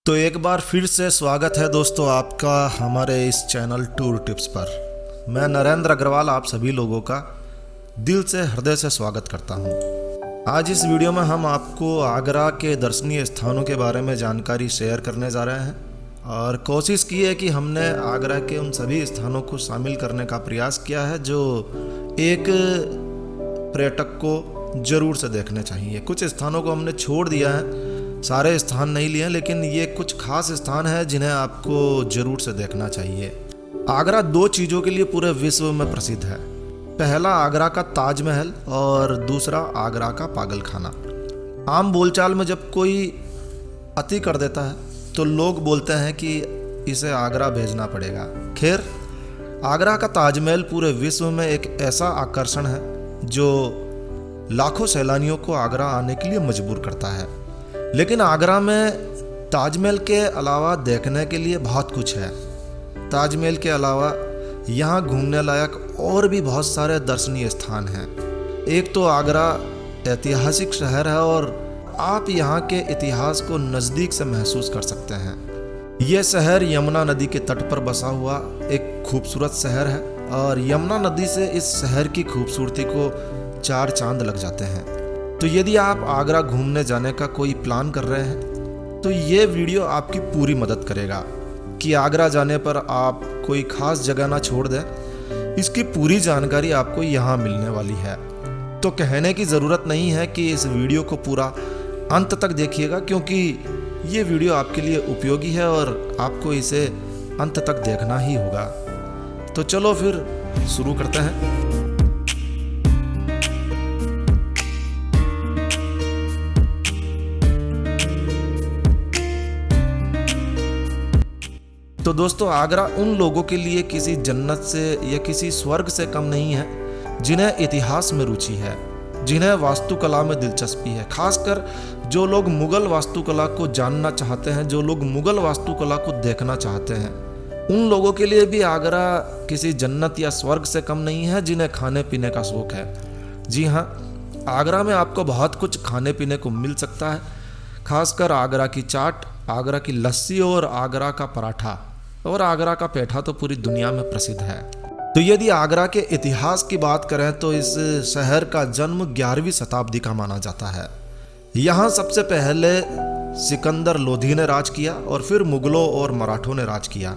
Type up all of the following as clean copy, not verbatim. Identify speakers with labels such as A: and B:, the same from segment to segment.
A: तो एक बार फिर से स्वागत है दोस्तों आपका हमारे इस चैनल टूर टिप्स पर। मैं नरेंद्र अग्रवाल आप सभी लोगों का दिल से हृदय से स्वागत करता हूं। आज इस वीडियो में हम आपको आगरा के दर्शनीय स्थानों के बारे में जानकारी शेयर करने जा रहे हैं और कोशिश की है कि हमने आगरा के उन सभी स्थानों को शामिल करने का प्रयास किया है जो एक पर्यटक को ज़रूर से देखने चाहिए। कुछ स्थानों को हमने छोड़ दिया है, सारे स्थान नहीं लिए, लेकिन ये कुछ खास स्थान हैं जिन्हें आपको ज़रूर से देखना चाहिए। आगरा दो चीज़ों के लिए पूरे विश्व में प्रसिद्ध है। पहला आगरा का ताजमहल और दूसरा आगरा का पागल खाना। आम बोलचाल में जब कोई अति कर देता है तो लोग बोलते हैं कि इसे आगरा भेजना पड़ेगा। खैर, आगरा का ताजमहल पूरे विश्व में एक ऐसा आकर्षण है जो लाखों सैलानियों को आगरा आने के लिए मजबूर करता है। लेकिन आगरा में ताजमहल के अलावा देखने के लिए बहुत कुछ है। ताजमहल के अलावा यहाँ घूमने लायक और भी बहुत सारे दर्शनीय स्थान हैं। एक तो आगरा ऐतिहासिक शहर है और आप यहाँ के इतिहास को नज़दीक से महसूस कर सकते हैं। ये शहर यमुना नदी के तट पर बसा हुआ एक खूबसूरत शहर है और यमुना नदी से इस शहर की खूबसूरती को चार चांद लग जाते हैं। तो यदि आप आगरा घूमने जाने का कोई प्लान कर रहे हैं तो ये वीडियो आपकी पूरी मदद करेगा कि आगरा जाने पर आप कोई खास जगह ना छोड़ दें। इसकी पूरी जानकारी आपको यहाँ मिलने वाली है। तो कहने की ज़रूरत नहीं है कि इस वीडियो को पूरा अंत तक देखिएगा, क्योंकि ये वीडियो आपके लिए उपयोगी है और आपको इसे अंत तक देखना ही होगा। तो चलो फिर शुरू करते हैं। तो दोस्तों, आगरा उन लोगों के लिए किसी जन्नत से या किसी स्वर्ग से कम नहीं है जिन्हें इतिहास में रुचि है, जिन्हें वास्तुकला में दिलचस्पी है। खासकर जो लोग मुगल वास्तुकला को जानना चाहते हैं, जो लोग मुगल वास्तुकला को देखना चाहते हैं, उन लोगों के लिए भी आगरा किसी जन्नत या स्वर्ग से कम नहीं है जिन्हें खाने पीने का शौक है। जी हाँ, आगरा में आपको बहुत कुछ खाने पीने को मिल सकता है। खासकर आगरा की चाट, आगरा की लस्सी और आगरा का पराठा और आगरा का पेठा तो पूरी दुनिया में प्रसिद्ध है। तो यदि आगरा के इतिहास की बात करें तो इस शहर का जन्म 11वीं शताब्दी का माना जाता है। यहाँ सबसे पहले सिकंदर लोधी ने राज किया और फिर मुगलों और मराठों ने राज किया।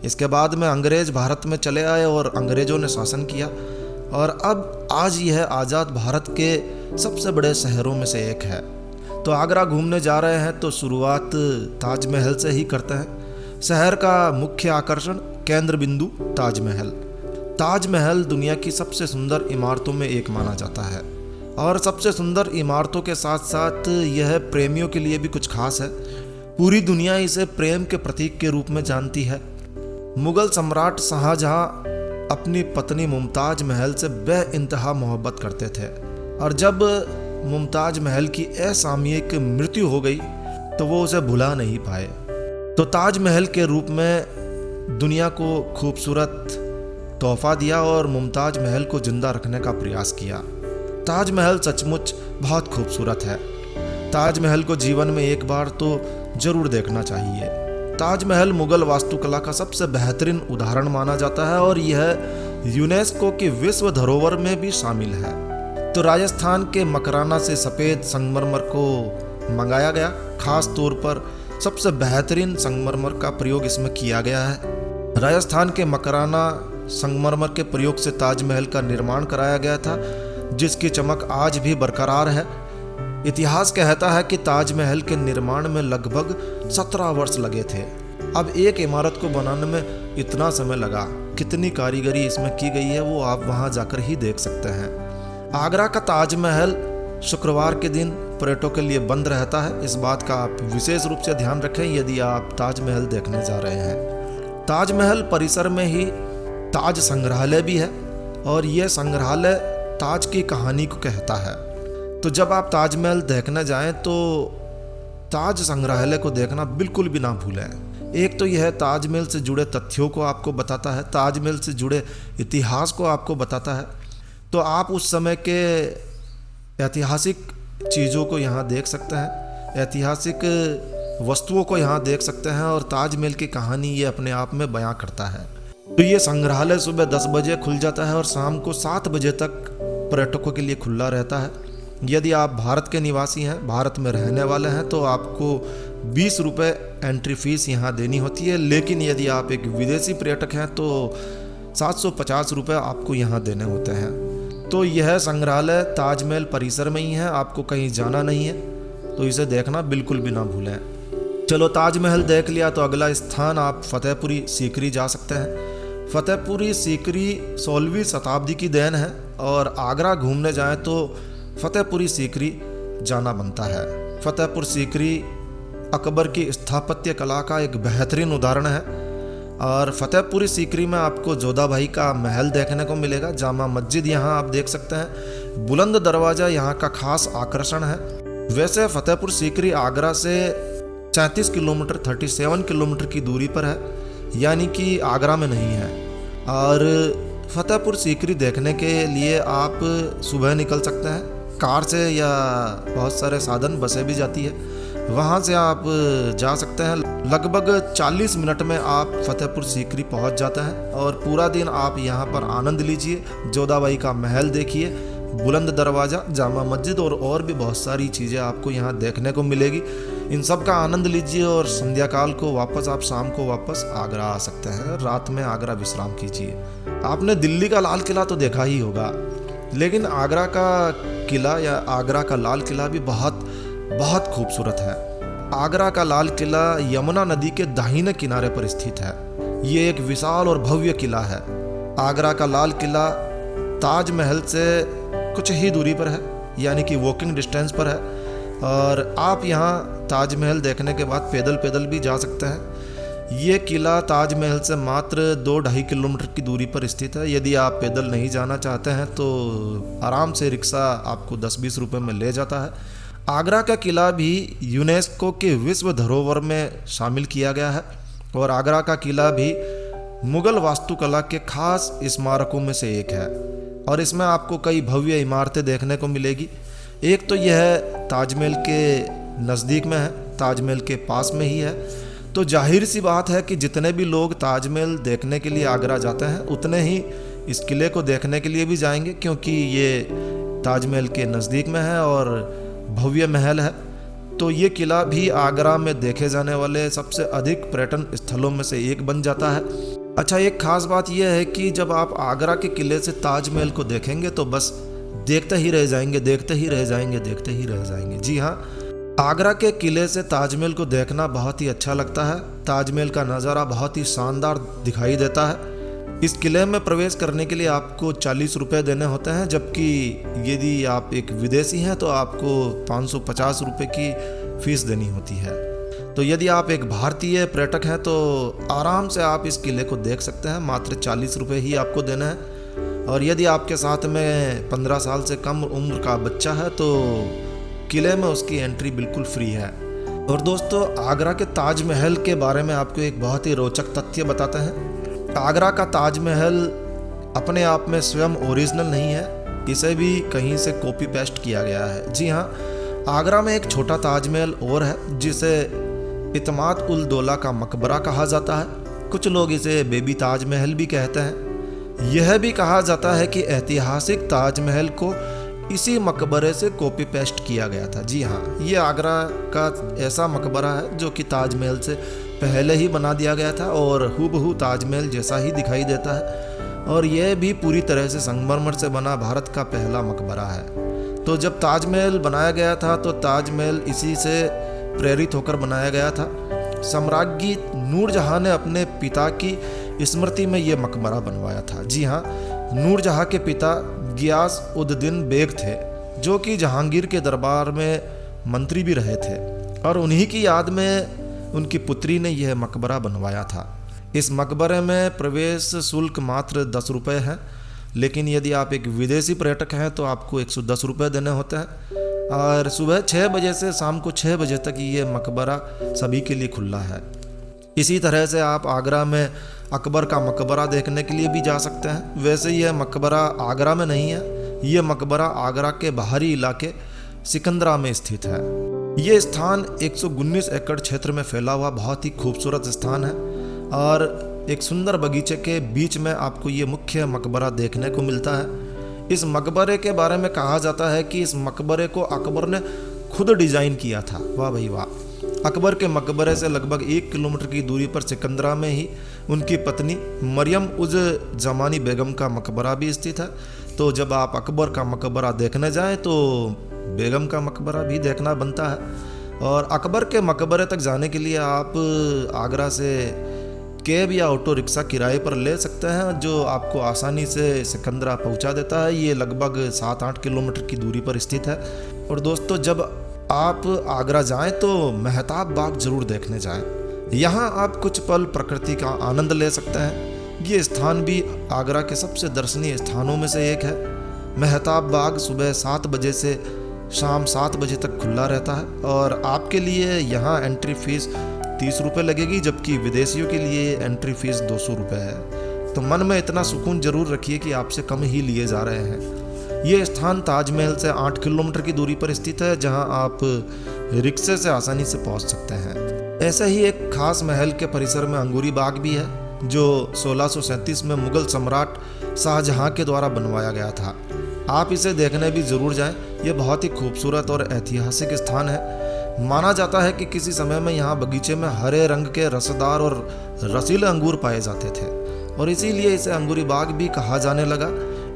A: इसके बाद में अंग्रेज भारत में चले आए और अंग्रेजों ने शासन किया और अब आज यह आज़ाद भारत के सबसे बड़े शहरों में से एक है। तो आगरा घूमने जा रहे हैं तो शुरुआत ताजमहल से ही करते हैं। शहर का मुख्य आकर्षण, केंद्र बिंदु ताजमहल। ताजमहल दुनिया की सबसे सुंदर इमारतों में एक माना जाता है और सबसे सुंदर इमारतों के साथ साथ यह प्रेमियों के लिए भी कुछ खास है। पूरी दुनिया इसे प्रेम के प्रतीक के रूप में जानती है। मुगल सम्राट शाहजहां अपनी पत्नी मुमताज महल से बेइंतहा मोहब्बत करते थे और जब मुमताज महल की असामयिक मृत्यु हो गई तो वो उसे भुला नहीं पाए। तो ताजमहल के रूप में दुनिया को खूबसूरत तोहफा दिया और मुमताज महल को जिंदा रखने का प्रयास किया। ताजमहल सचमुच बहुत खूबसूरत है। ताजमहल को जीवन में एक बार तो जरूर देखना चाहिए। ताजमहल मुगल वास्तुकला का सबसे बेहतरीन उदाहरण माना जाता है और यह यूनेस्को की विश्व धरोहर में भी शामिल है। तो राजस्थान के मकराना से सफ़ेद संगमरमर को मंगाया गया। खास तौर पर सबसे बेहतरीन संगमरमर का प्रयोग इसमें किया गया है। राजस्थान के मकराना संगमरमर के प्रयोग से ताजमहल का निर्माण कराया गया था, जिसकी चमक आज भी बरकरार है। इतिहास कहता है कि ताजमहल के निर्माण में लगभग 17 वर्ष लगे थे। अब एक इमारत को बनाने में इतना समय लगा, कितनी कारीगरी इसमें की गई है वो आप वहां जाकर ही देख सकते हैं। आगरा का ताजमहल शुक्रवार के दिन पर्यटकों के लिए बंद रहता है। इस बात का आप विशेष रूप से ध्यान रखें यदि आप ताजमहल देखने जा रहे हैं। ताजमहल परिसर में ही ताज संग्रहालय भी है और यह संग्रहालय ताज की कहानी को कहता है। तो जब आप ताजमहल देखने जाएं तो ताज संग्रहालय को देखना बिल्कुल भी ना भूलें। एक तो यह ताजमहल से जुड़े तथ्यों को आपको बताता है, ताजमहल से जुड़े इतिहास को आपको बताता है। तो आप उस समय के ऐतिहासिक चीज़ों को यहाँ देख सकते हैं। ऐतिहासिक वस्तुओं को यहाँ देख सकते हैं और ताजमहल की कहानी ये अपने आप में बयां करता है। तो ये संग्रहालय सुबह 10 बजे खुल जाता है और शाम को 7 बजे तक पर्यटकों के लिए खुला रहता है। यदि आप भारत के निवासी हैं, भारत में रहने वाले हैं, तो आपको 20 रुपये एंट्री फीस यहाँ देनी होती है। लेकिन यदि आप एक विदेशी पर्यटक हैं तो 750 रुपये आपको यहाँ देने होते हैं। तो यह संग्रहालय ताजमहल परिसर में ही है, आपको कहीं जाना नहीं है, तो इसे देखना बिल्कुल भी ना भूलें। चलो ताजमहल देख लिया, तो अगला स्थान आप फतेहपुरी सीकरी जा सकते हैं। फतेहपुरी सीकरी 16वीं शताब्दी की देन है और आगरा घूमने जाएं तो फतेहपुरी सीकरी जाना बनता है। फतेहपुर सीकरी अकबर की स्थापत्य कला का एक बेहतरीन उदाहरण है और फतेहपुरी सीकरी में आपको जोधा भाई का महल देखने को मिलेगा। जामा मस्जिद यहाँ आप देख सकते हैं। बुलंद दरवाज़ा यहाँ का खास आकर्षण है। वैसे फतेहपुर सीकरी आगरा से 37 किलोमीटर 37 किलोमीटर की दूरी पर है, यानी कि आगरा में नहीं है। और फतेहपुर सीकरी देखने के लिए आप सुबह निकल सकते हैं कार से, या बहुत सारे साधन, बसें भी जाती है, वहाँ से आप जा सकते हैं। लगभग 40 मिनट में आप फतेहपुर सीकरी पहुँच जाते हैं और पूरा दिन आप यहाँ पर आनंद लीजिए। जोधाबाई का महल देखिए, बुलंद दरवाज़ा, जामा मस्जिद और भी बहुत सारी चीज़ें आपको यहाँ देखने को मिलेगी। इन सब का आनंद लीजिए और संध्या काल को वापस आप शाम को वापस आगरा आ सकते हैं। रात में आगरा विश्राम कीजिए। आपने दिल्ली का लाल किला तो देखा ही होगा, लेकिन आगरा का किला या आगरा का लाल किला भी बहुत बहुत खूबसूरत है। आगरा का लाल किला यमुना नदी के दाहिने किनारे पर स्थित है। ये एक विशाल और भव्य किला है। आगरा का लाल किला ताजमहल से कुछ ही दूरी पर है, यानी कि वॉकिंग डिस्टेंस पर है। और आप यहाँ ताजमहल देखने के बाद पैदल पैदल भी जा सकते हैं। ये किला ताजमहल से मात्र 2-2.5 किलोमीटर की दूरी पर स्थित है। यदि आप पैदल नहीं जाना चाहते हैं तो आराम से रिक्शा आपको 10-20 रुपये में ले जाता है। आगरा का किला भी यूनेस्को के विश्व धरोहर में शामिल किया गया है और आगरा का किला भी मुगल वास्तुकला के खास स्मारकों में से एक है और इसमें आपको कई भव्य इमारतें देखने को मिलेगी। एक तो यह ताजमहल के नज़दीक में है, ताजमहल के पास में ही है, तो जाहिर सी बात है कि जितने भी लोग ताजमहल देखने के लिए आगरा जाते हैं उतने ही इस किले को देखने के लिए भी जाएंगे, क्योंकि ये ताजमहल के नज़दीक में है और भव्य महल है। तो ये किला भी आगरा में देखे जाने वाले सबसे अधिक पर्यटन स्थलों में से एक बन जाता है। अच्छा, एक खास बात यह है कि जब आप आगरा के किले से ताजमहल को देखेंगे तो बस देखते ही रह जाएंगे, देखते ही रह जाएंगे, देखते ही रह जाएंगे। जी हाँ, आगरा के किले से ताजमहल को देखना बहुत ही अच्छा लगता है। ताजमहल का नज़ारा बहुत ही शानदार दिखाई देता है। इस किले में प्रवेश करने के लिए आपको 40 रुपये देने होते हैं, जबकि यदि आप एक विदेशी हैं तो आपको 550 रुपये की फ़ीस देनी होती है। तो यदि आप एक भारतीय पर्यटक हैं तो आराम से आप इस किले को देख सकते हैं। मात्र 40 रुपये ही आपको देना है। और यदि आपके साथ में 15 साल से कम उम्र का बच्चा है तो किले में उसकी एंट्री बिल्कुल फ्री है। और दोस्तों, आगरा के ताजमहल के बारे में आपको एक बहुत ही रोचक तथ्य बताते हैं। आगरा का ताजमहल अपने आप में स्वयं ओरिजिनल नहीं है, इसे भी कहीं से कॉपी पेस्ट किया गया है। जी हाँ, आगरा में एक छोटा ताजमहल और है जिसे इतमाद उल दौला का मकबरा कहा जाता है। कुछ लोग इसे बेबी ताजमहल भी कहते हैं। यह भी कहा जाता है कि ऐतिहासिक ताजमहल को इसी मकबरे से कॉपी पेस्ट किया गया था। जी हाँ, ये आगरा का ऐसा मकबरा है जो कि ताजमहल से पहले ही बना दिया गया था और हूबहू ताजमहल जैसा ही दिखाई देता है। और यह भी पूरी तरह से संगमरमर से बना भारत का पहला मकबरा है। तो जब ताजमहल बनाया गया था तो ताजमहल इसी से प्रेरित होकर बनाया गया था। सम्राज्ञी नूरजहां ने अपने पिता की स्मृति में यह मकबरा बनवाया था। जी हाँ, नूरजहां के पिता गियास उद दीन बेग थे, जो कि जहांगीर के दरबार में मंत्री भी रहे थे और उन्हीं की याद में उनकी पुत्री ने यह मकबरा बनवाया था। इस मकबरे में प्रवेश शुल्क मात्र 10 रुपये है, लेकिन यदि आप एक विदेशी पर्यटक हैं तो आपको 110 रुपये देने होते हैं। और सुबह 6 बजे से शाम को 6 बजे तक ये मकबरा सभी के लिए खुला है। इसी तरह से आप आगरा में अकबर का मकबरा देखने के लिए भी जा सकते हैं। वैसे यह मकबरा आगरा में नहीं है, यह मकबरा आगरा के बाहरी इलाके सिकंदरा में स्थित है। ये स्थान 119 एकड़ क्षेत्र में फैला हुआ बहुत ही खूबसूरत स्थान है और एक सुंदर बगीचे के बीच में आपको ये मुख्य मकबरा देखने को मिलता है। इस मकबरे के बारे में कहा जाता है कि इस मकबरे को अकबर ने खुद डिजाइन किया था। वाह भाई वाह। अकबर के मकबरे से लगभग 1 किलोमीटर की दूरी पर सिकंदरा में ही उनकी पत्नी मरियम उज जमानी बेगम का मकबरा भी स्थित है। तो जब आप अकबर का मकबरा देखने जाएं तो बेगम का मकबरा भी देखना बनता है। और अकबर के मकबरे तक जाने के लिए आप आगरा से कैब या ऑटो रिक्शा किराए पर ले सकते हैं, जो आपको आसानी से सिकंदरा पहुंचा देता है। ये लगभग 7-8 किलोमीटर की दूरी पर स्थित है। और दोस्तों, जब आप आगरा जाएं तो मेहताब बाग जरूर देखने जाएं। यहाँ आप कुछ पल प्रकृति का आनंद ले सकते हैं। ये स्थान भी आगरा के सबसे दर्शनीय स्थानों में से एक है। मेहताब बाग सुबह 7 बजे से शाम 7 बजे तक खुला रहता है और आपके लिए यहाँ एंट्री फीस 30 रुपये लगेगी, जबकि विदेशियों के लिए एंट्री फीस 200 रुपये है। तो मन में इतना सुकून जरूर रखिए कि आपसे कम ही लिए जा रहे हैं। ये स्थान ताजमहल से 8 किलोमीटर की दूरी पर स्थित है, जहां आप रिक्शे से आसानी से पहुंच सकते हैं। ऐसा ही एक खास महल के परिसर में अंगूरी बाग भी है, जो 1637 में मुगल सम्राट शाहजहां के द्वारा बनवाया गया था। आप इसे देखने भी जरूर जाएं। यह बहुत ही खूबसूरत और ऐतिहासिक स्थान है। माना जाता है कि किसी समय में यहाँ बगीचे में हरे रंग के रसदार और रसीले अंगूर पाए जाते थे और इसीलिए इसे अंगूरी बाग भी कहा जाने लगा।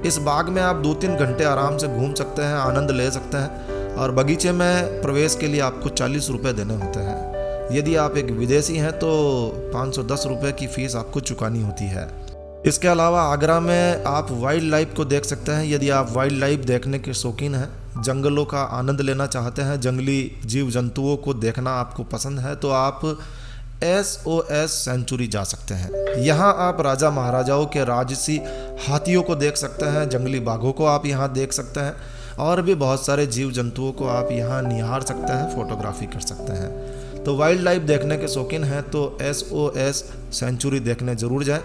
A: इस बाग में आप 2-3 घंटे आराम से घूम सकते हैं, आनंद ले सकते हैं और बगीचे में प्रवेश के लिए आपको 40 रुपये देने होते हैं। यदि आप एक विदेशी हैं तो 510 रुपये की फ़ीस आपको चुकानी होती है। इसके अलावा आगरा में आप वाइल्ड लाइफ को देख सकते हैं। यदि आप वाइल्ड लाइफ देखने के शौकीन हैं, जंगलों का आनंद लेना चाहते हैं, जंगली जीव जंतुओं को देखना आपको पसंद है, तो आप SOS सेंचुरी जा सकते हैं। यहाँ आप राजा महाराजाओं के राजसी हाथियों को देख सकते हैं, जंगली बाघों को आप यहाँ देख सकते हैं और भी बहुत सारे जीव जंतुओं को आप यहाँ निहार सकते हैं, फोटोग्राफी कर सकते हैं। तो वाइल्ड लाइफ देखने के शौकीन हैं तो SOS सेंचुरी देखने जरूर जाएं।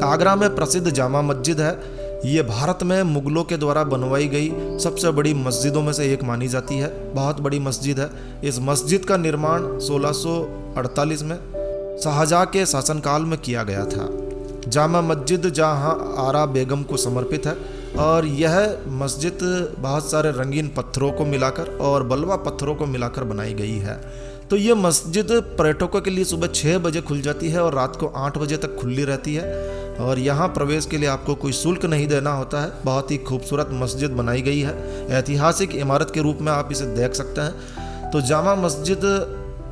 A: आगरा में प्रसिद्ध जामा मस्जिद है। ये भारत में मुगलों के द्वारा बनवाई गई सबसे बड़ी मस्जिदों में से एक मानी जाती है। बहुत बड़ी मस्जिद है। इस मस्जिद का निर्माण 1648 में शाहजहां के शासनकाल में किया गया था। जामा मस्जिद जहां आरा बेगम को समर्पित है और यह मस्जिद बहुत सारे रंगीन पत्थरों को मिलाकर और बलवा पत्थरों को मिलाकर बनाई गई है। तो ये मस्जिद पर्यटकों के लिए सुबह 6 बजे खुल जाती है और रात को 8 बजे तक खुली रहती है और यहाँ प्रवेश के लिए आपको कोई शुल्क नहीं देना होता है। बहुत ही खूबसूरत मस्जिद बनाई गई है। ऐतिहासिक इमारत के रूप में आप इसे देख सकते हैं। तो Jama Masjid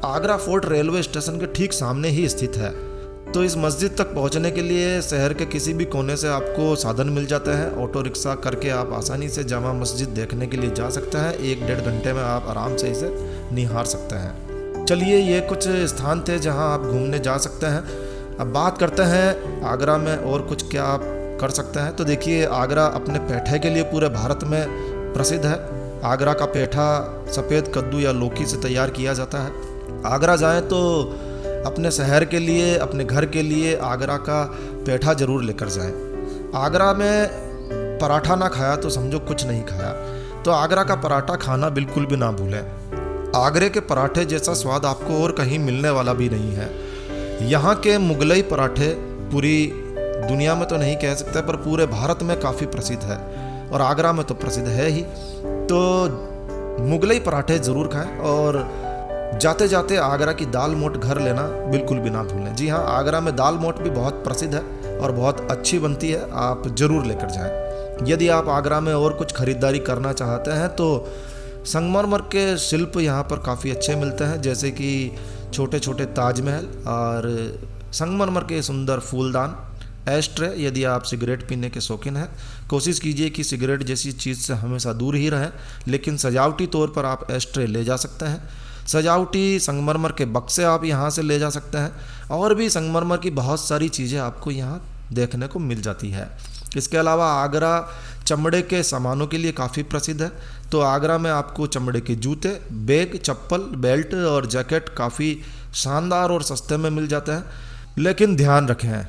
A: Agra fort railway station के ठीक सामने ही स्थित है। तो इस मस्जिद तक पहुंचने के लिए शहर के किसी भी कोने से आपको साधन मिल जाते हैं। ऑटो रिक्शा करके आप आसानी से जामा मस्जिद देखने के लिए जा सकते हैं। 1-1.5 घंटे में आप आराम से इसे निहार सकते हैं। चलिए, ये कुछ स्थान थे जहां आप घूमने जा सकते हैं। अब बात करते हैं आगरा में और कुछ क्या आप कर सकते हैं। तो देखिए, आगरा अपने पेठे के लिए पूरे भारत में प्रसिद्ध है। आगरा का पेठा सफ़ेद कद्दू या लौकी से तैयार किया जाता है। आगरा जाएं तो अपने शहर के लिए, अपने घर के लिए आगरा का पेठा ज़रूर लेकर जाएं। आगरा में पराठा ना खाया तो समझो कुछ नहीं खाया। तो आगरा का पराठा खाना बिल्कुल भी ना भूलें। आगरे के पराठे जैसा स्वाद आपको और कहीं मिलने वाला भी नहीं है। यहाँ के मुगलई पराठे पूरी दुनिया में तो नहीं कह सकते, पर पूरे भारत में काफ़ी प्रसिद्ध है और आगरा में तो प्रसिद्ध है ही। तो मुगलई पराठे ज़रूर खाएं और जाते जाते आगरा की दाल मोठ घर लेना बिल्कुल भी ना भूलें। जी हाँ, आगरा में दाल मोठ भी बहुत प्रसिद्ध है और बहुत अच्छी बनती है। आप ज़रूर लेकर जाएं। यदि आप आगरा में और कुछ ख़रीदारी करना चाहते हैं तो संगमरमर के शिल्प यहाँ पर काफ़ी अच्छे मिलते हैं, जैसे कि छोटे छोटे ताजमहल और संगमरमर के सुंदर फूलदान, एस्ट्रे। यदि आप सिगरेट पीने के शौकीन हैं, कोशिश कीजिए कि सिगरेट जैसी चीज़ से हमेशा दूर ही रहें, लेकिन सजावटी तौर पर आप एस्ट्रे ले जा सकते हैं। सजावटी संगमरमर के बक्से आप यहाँ से ले जा सकते हैं और भी संगमरमर की बहुत सारी चीज़ें आपको यहाँ देखने को मिल जाती है। इसके अलावा आगरा चमड़े के सामानों के लिए काफ़ी प्रसिद्ध है। तो आगरा में आपको चमड़े के जूते, बैग, चप्पल, बेल्ट और जैकेट काफ़ी शानदार और सस्ते में मिल जाते हैं। लेकिन ध्यान रखें,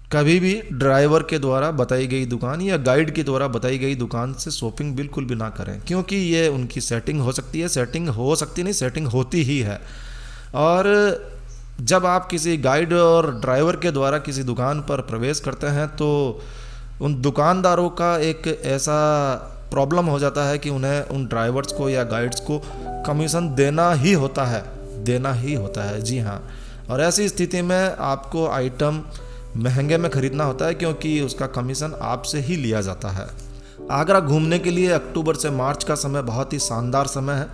A: कभी भी ड्राइवर के द्वारा बताई गई दुकान या गाइड के द्वारा बताई गई दुकान से शॉपिंग बिल्कुल भी ना करें, क्योंकि ये उनकी सेटिंग हो सकती है, सेटिंग हो सकती नहीं, सेटिंग होती ही है। और जब आप किसी गाइड और ड्राइवर के द्वारा किसी दुकान पर प्रवेश करते हैं तो उन दुकानदारों का एक ऐसा प्रॉब्लम हो जाता है कि उन्हें उन ड्राइवर्स को या गाइड्स को कमीशन देना ही होता है, देना ही होता है, जी हाँ। और ऐसी स्थिति में आपको आइटम महंगे में ख़रीदना होता है, क्योंकि उसका कमीशन आपसे ही लिया जाता है। आगरा घूमने के लिए अक्टूबर से मार्च का समय बहुत ही शानदार समय है।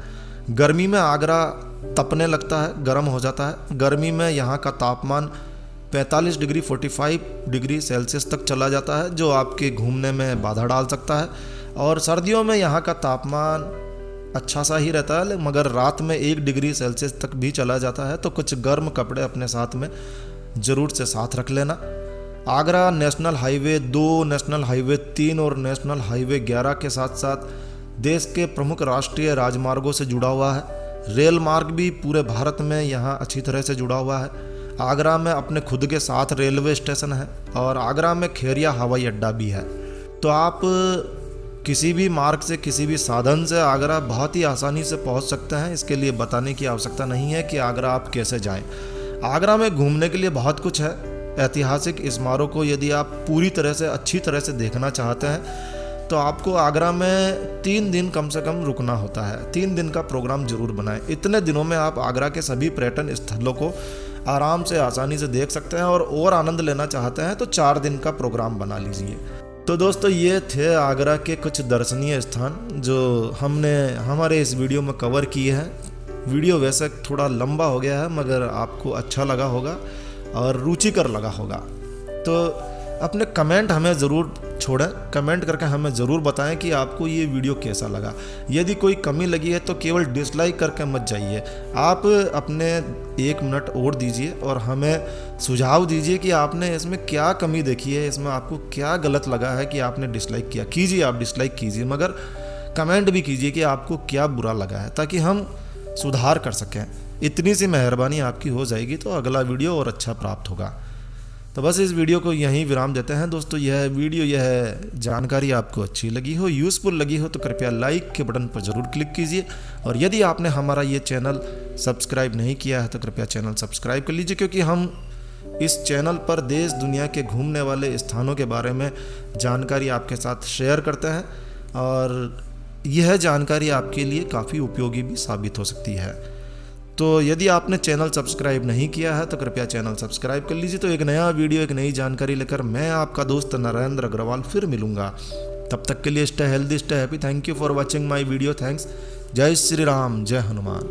A: गर्मी में आगरा तपने लगता है, गर्म हो जाता है। गर्मी में यहाँ का तापमान 45 डिग्री 45 डिग्री सेल्सियस तक चला जाता है, जो आपके घूमने में बाधा डाल सकता है। और सर्दियों में यहाँ का तापमान अच्छा सा ही रहता है, मगर रात में 1 डिग्री सेल्सियस तक भी चला जाता है। तो कुछ गर्म कपड़े अपने साथ में ज़रूर से साथ रख लेना। Agra national highway 2, national highway 3 और नेशनल हाईवे 11 के साथ साथ देश के प्रमुख राष्ट्रीय राजमार्गों से जुड़ा हुआ है। रेल मार्ग भी पूरे भारत में यहाँ अच्छी तरह से जुड़ा हुआ है। आगरा में अपने खुद के साथ रेलवे स्टेशन है और आगरा में खेरिया हवाई अड्डा भी है। तो आप किसी भी मार्ग से, किसी भी साधन से आगरा बहुत ही आसानी से पहुँच सकते हैं। इसके लिए बताने की आवश्यकता नहीं है कि आगरा आप कैसे जाएँ। आगरा में घूमने के लिए बहुत कुछ है। ऐतिहासिक स्मारकों को यदि आप पूरी तरह से, अच्छी तरह से देखना चाहते हैं तो आपको आगरा में 3 दिन कम से कम रुकना होता है। 3 दिन का प्रोग्राम जरूर बनाएं। इतने दिनों में आप आगरा के सभी पर्यटन स्थलों को आराम से, आसानी से देख सकते हैं। और आनंद लेना चाहते हैं तो 4 दिन का प्रोग्राम बना लीजिए। तो दोस्तों, ये थे आगरा के कुछ दर्शनीय स्थान जो हमने हमारे इस वीडियो में कवर किए हैं। वीडियो वैसे थोड़ा लंबा हो गया है, मगर आपको अच्छा लगा होगा और रुचिकर लगा होगा। तो अपने कमेंट हमें ज़रूर छोड़ें, कमेंट करके हमें ज़रूर बताएं कि आपको ये वीडियो कैसा लगा। यदि कोई कमी लगी है तो केवल डिसलाइक करके मत जाइए। आप अपने 1 मिनट और दीजिए और हमें सुझाव दीजिए कि आपने इसमें क्या कमी देखी है, इसमें आपको क्या गलत लगा है कि आपने डिसलाइक किया। कीजिए, आप डिसलाइक कीजिए, मगर कमेंट भी कीजिए कि आपको क्या बुरा लगा है, ताकि हम सुधार कर सकें। इतनी सी मेहरबानी आपकी हो जाएगी तो अगला वीडियो और अच्छा प्राप्त होगा। तो बस इस वीडियो को यहीं विराम देते हैं दोस्तों। यह वीडियो, यह जानकारी आपको अच्छी लगी हो, यूज़फुल लगी हो तो कृपया लाइक के बटन पर ज़रूर क्लिक कीजिए। और यदि आपने हमारा ये चैनल सब्सक्राइब नहीं किया है तो कृपया चैनल सब्सक्राइब कर लीजिए, क्योंकि हम इस चैनल पर देश दुनिया के घूमने वाले स्थानों के बारे में जानकारी आपके साथ शेयर करते हैं। और यह जानकारी आपके लिए काफ़ी उपयोगी भी साबित हो सकती है। तो यदि आपने चैनल सब्सक्राइब नहीं किया है तो कृपया चैनल सब्सक्राइब कर लीजिए। तो एक नया वीडियो, एक नई जानकारी लेकर मैं आपका दोस्त नरेंद्र अग्रवाल फिर मिलूंगा। तब तक के लिए stay healthy, stay happy. Thank you for watching my video. Thanks. जय श्री राम, जय हनुमान।